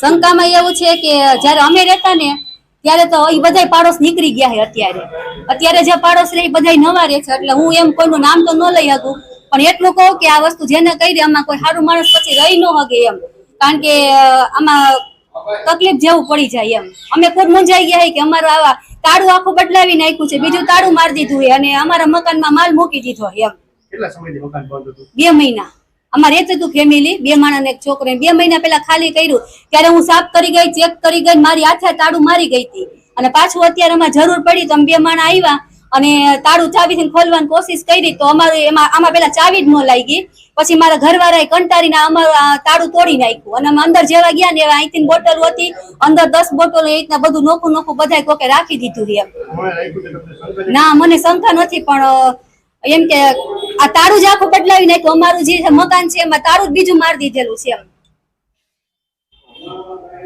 શંકામાં એવું છે કે જયારે અમે રહેતા ને ત્યારે તો એ બધા પાડોશ નીકળી ગયા છે. અત્યારે જે પાડોશ રહે એ બધા નવા રહે છે, એટલે હું એમ કોઈનું નામ તો ન લઈ શકું, પણ એટલું કહું કે આ વસ્તુ જેને કરી આમાં કોઈ સારું માણસ પછી રહી ન શકે એમ, કારણ કે આમાં તકલીફ જેવું પડી જાય એમ. અમે ખુદ મૂંઝાઈ ગયા કે અમારું આવા તાળું આખું બદલાવી નાખ્યું છે, બીજું તાળું મારી દીધું છે અને અમારા મકાનમાં માલ મૂકી દીધો એમ. કેટલા સમયથી મકાન બંધ હતું? 2 મહિના. અમારે રહેતું હતું ફેમિલી, 2 માણસ ને એક છોકરો. 2 મહિના પહેલા ખાલી કર્યું ત્યારે હું સાફ કરી ગઈ, ચેક કરી ગઈ, મારી હાથે તાળું મારી ગઈ હતી અને પાછું અત્યારે અમારે જરૂર પડી તો અમે 2 માણસ આવ્યા અને તાળું ચાવીથી ખોલવાની કોશિશ કરી તો અમારું આમાં પેલા ચાવી જ ન લાગી. પછી મારા ઘરવાળાએ કંટાળીને અમારું તાળું તોડી નાખ્યું અને અમે અંદર જેવા ગયા ને એવા અહીંથી બોટલ હતી, અંદર 10 બોટલો એ રીતના બધું નોખું બધા કોકે રાખી દીધું એમ. ના, મને શંકા નથી, પણ એમ કે આ તાળું જ આખું બદલાવી નાખ્યું. અમારું જે મકાન છે એમાં તાળું જ બીજું મારી દીધેલું છે એમ.